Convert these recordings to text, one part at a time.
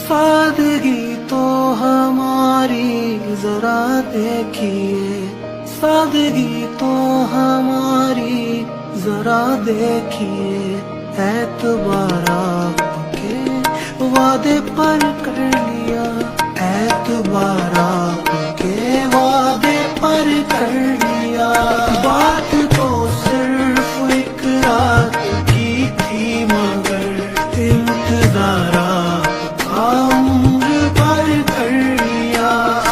सादगी तो हमारी जरा देखिए, सादगी तो हमारी जरा देखिए, एतबार आपके वादे पर कर लिया, एतबार आपके वादे पर कर लिया। बात तो सिर्फ एक रात की थी मगर इंतजार आपका उम्र भर कर लिया।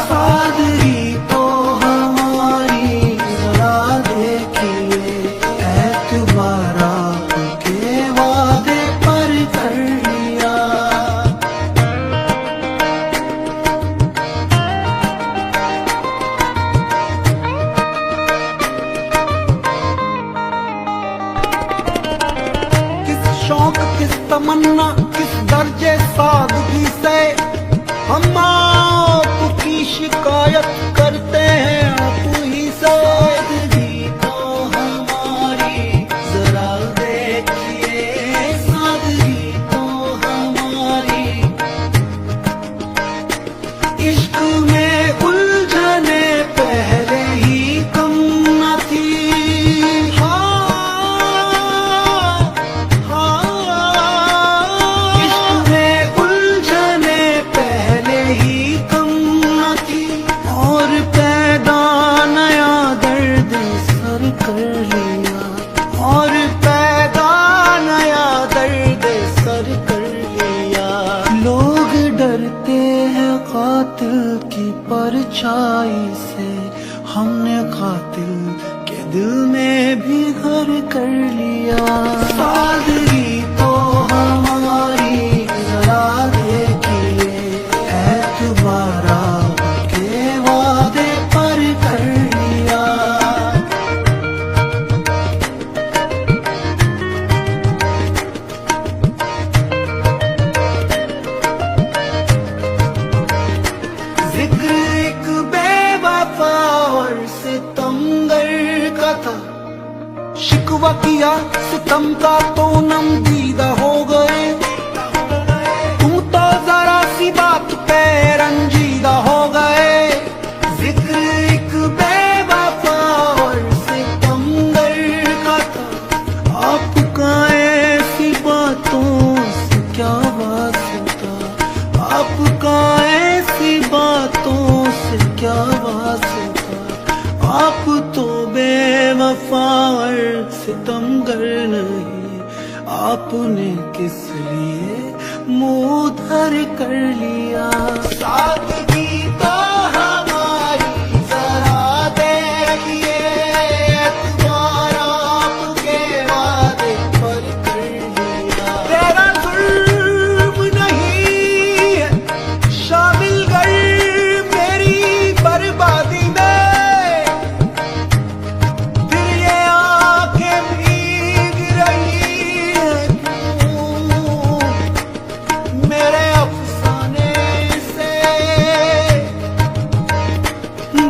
सादगी तो हमारी जरा देखिए, एतबार आपके वादे पर कर लिया। किस शौक किस तमन्ना किस दर्जे सादगी से हम आपकी शिकायत करते हैं आप ही से। सादगी तो हमारी जरा देखिए, सादगी तो हमारी। इश्क में उलझने पहले ही कम न थी। इश्क में उलझने पहले ही कम न थी, और पैदा नया दर्द सर कर लिया, और पैदा नया दर्द सर कर लिया। लोग डरते हैं कातिल की परछाई से, हमने कातिल के दिल में भी घर कर लिया। सादगी तो हमारी जरा देखिए, एतबार आपके वादे पर कर लिया। जिक्र एक बेवफा और सितमगर का था, शिकवा किया सितम का तो नम दीदा हो गए। तुम तो जरा सी बात पे रंजीदा हो गए। जिक्र एक बेवफा और सितमगर का था, आपका ऐसी बातों से क्या वास्ता, आपका ऐसी बातों से क्या वास्ता। आप तो बेवफा और सितमगर नहीं, आपने किस लिए मुंह धर कर लिया। सादगी तो हमारी जरा देखिए, एतबार आपके वादे पर कर लिया। तेरा जुर्म नहीं है शामिल कर मेरी बर्बादी में, फिर ये आंखें भीग रही है क्यों मेरे अफसाने से।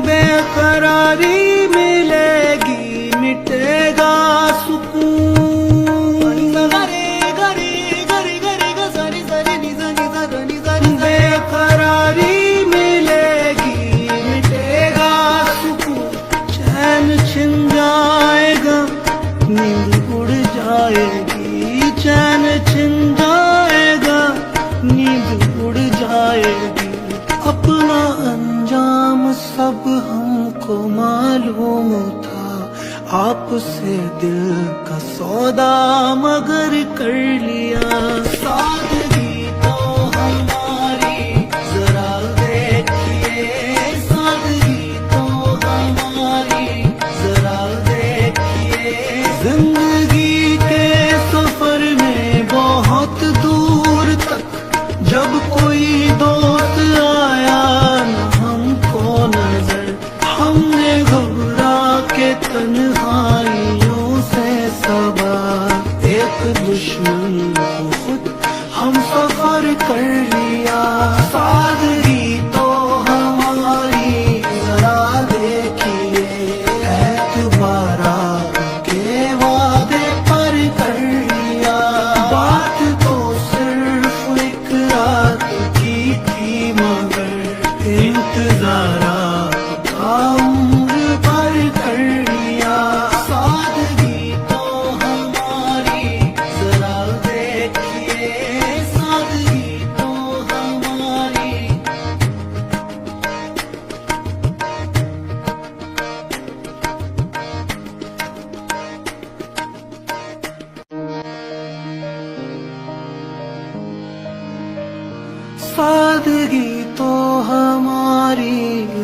बेकरारी मिलेगी मिटेगा सुकून, बेकरारी मिलेगी मिटेगा सुकून। चैन छिन जाएगा नींद उड़ जाएगी, चैन छिन जाएगा नींद उड़ जाएगी। अपना अंजाम सब हमको मालूम था, आपसे दिल का सौदा मगर कर लिया। सादगी तो हमारी जरा देखिए, सादगी तो हमारी जरा देखिए। जिंदगी के सफर में बहुत दूर तक जब कोई दोस्त आया न हमको नजर, हमने घबरा के तन्हाइयों से सवार एक दुश्मन को खुद थी मगर इंतजार आपका उम्र भर कर लिया। सादगी तो हमारी जरा देखिए, सादगी तो हमारी। सादगी तो हमारी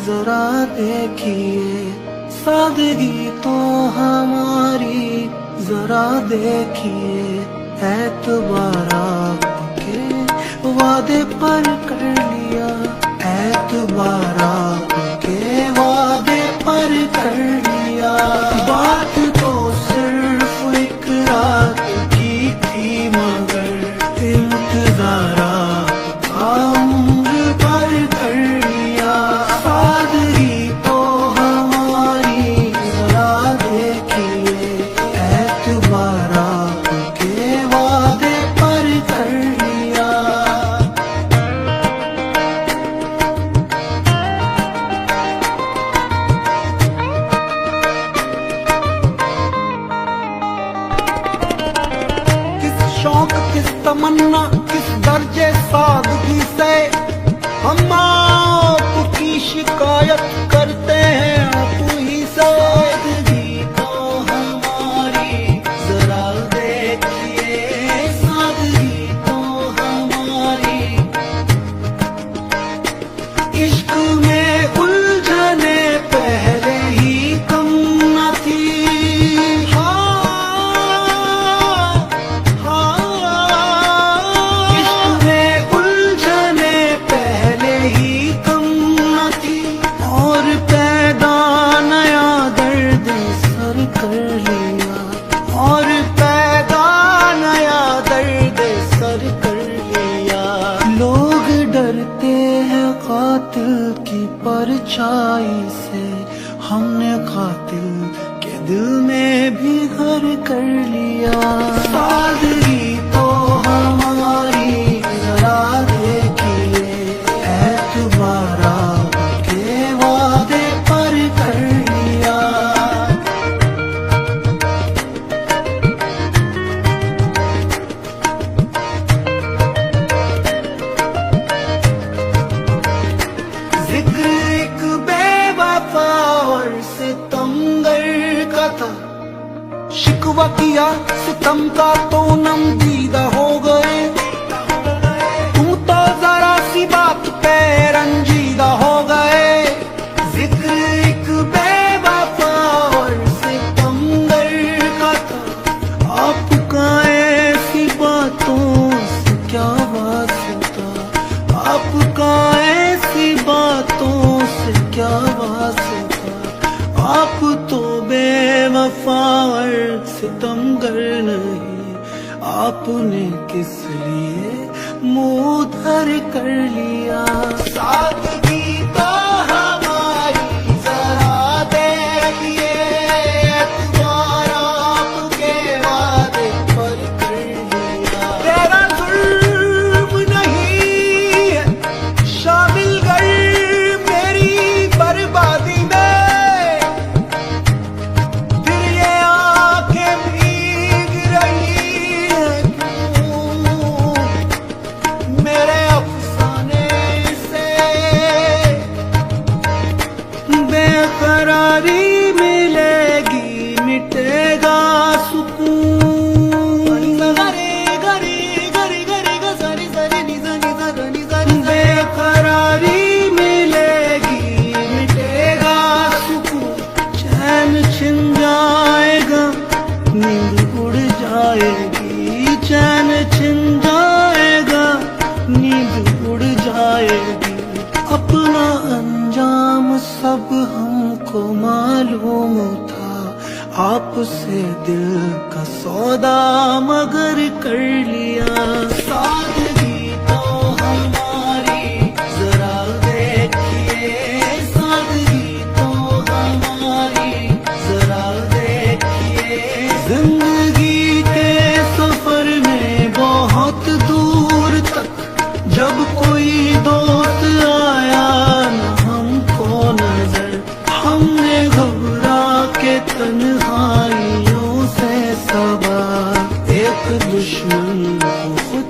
जरा देखिए, सादगी तो हमारी जरा देखिए। एतबार आपके वादे पर कर लिया, एतबार आपके वादे पर कर लिया। बात तो सिर्फ एक रात की थी मगर इंतजार उम्र भर कर लिया। सादगी तो हमारी जरा देखिए, एतबार आपके वादे पर कर लिया। किस शौक किस तमन्ना किस दर्जे सादगी से हम आपकी शिकायत करते हैं आप ही से। सादगी तो हमारी जरा देखिए, सादगी तो हमारी। इश्क में उलझने पहले ही कम न थी। इश्क में उलझने पहले ही कम न थी, और पैदा नया दर्द सर कर लिया, और पैदा नया दर्द सर कर लिया। लोग डरते हैं कातिल की परछाई से, हमने कातिल के दिल में भी घर कर लिया। सादगी तो हमारी जरा देखिए, एतबार आपके वादे पर कर लिया। जिक्र एक बेवफा और सितमगर का था, शिकवा किया सितम का तो नम दीदा हो गए। तुम तो जरा सी बात पे रंजीदा हो गए। जिक्र एक बेवफा और सितमगर का था, आपका ऐसी बातों से क्या वास्ता, आपका ऐसी बातों से क्या वास्ता। आप तो बेवफा और सितमगर नहीं, आपने किस लिए मुंह धर कर लिया। सादगी तो हमारी जरा देखिए, एतबार आपके वादे पर कर लिया। तेरा जुल्म नहीं है शामिल कर मेरी बर्बादी में, फिर ये आंखें भीग रही हैं क्यों मेरे अफसाने से। बेकरारी मिलेगी मिटेगा सुकून। बेकरारी मिलेगी मिटेगा सुकून, चैन छिन जाएगा नींद उड़ जाएगी, चैन छिन जाएगा नींद उड़ जाएगी। अपना अंजाम सब हमको मालूम था, आपसे दिल का सौदा मगर कर लिया। सादगी तो हमारी जरा देखिए, सादगी तो हमारी जरा देखिए। जिंदगी के सफर में बहुत दूर तक जब कोई दोस्त दुश्मन को खुद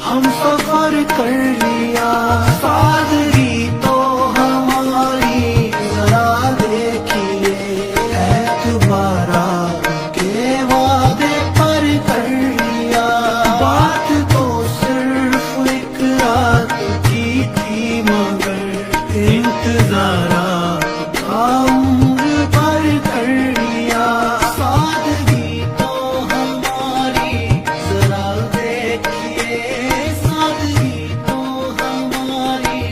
हम सफर कर लिया। सादगी तो हमारी जरा देखिए, एतबारा के वादे पर कर लिया। बात तो सिर्फ एक रात की थी मगर इंतजारा का उम्र पर कर लिया। सादगी तो हमारी जरा देखिए, सादगी तो हमारी।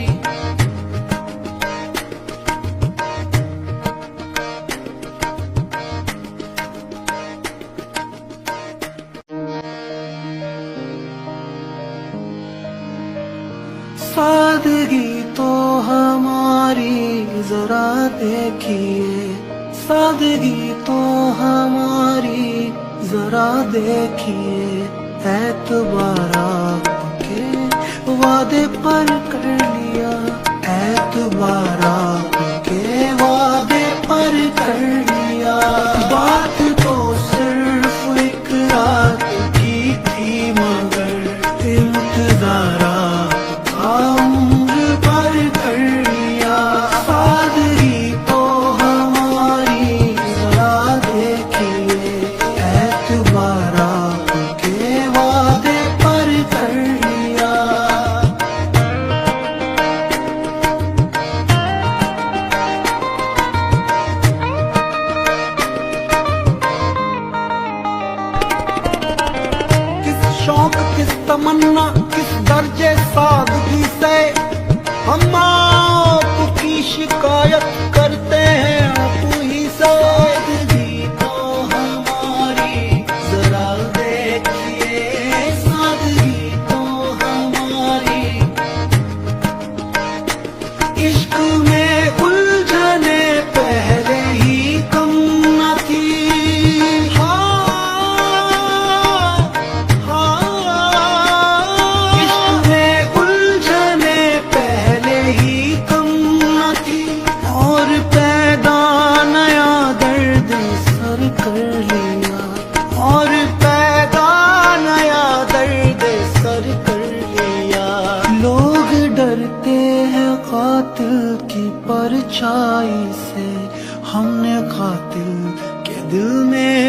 सादगी तो हमारी जरा देखिए, सादगी तो हमारी जरा देखिए। एतबारा के वादे पर कर लिया, एतबारा के वादे पर कर लिया। बात तो सिर्फ एक रात की थी मगर इंतजारा उम्र पर कर लिया। सादगी तो हमारी जरा देखिए, एतबारा के वादे पर कर लिया। किस शौक किस तमन्ना किस दर्जे सादगी से हम आपकी शिकायत करते हैं आप ही से। सादगी तो हमारी जरा देखिए, सादगी तो हमारी। इश्क में उलझने पहले ही कम न थी। इश्क में उलझने पहले ही कम न थी, और पैदा नया दर्द सर कर लिया, और पैदा नया दर्द सर कर लिया। लोग डरते हैं कातिल की परछाई से, हमने कातिल के दिल में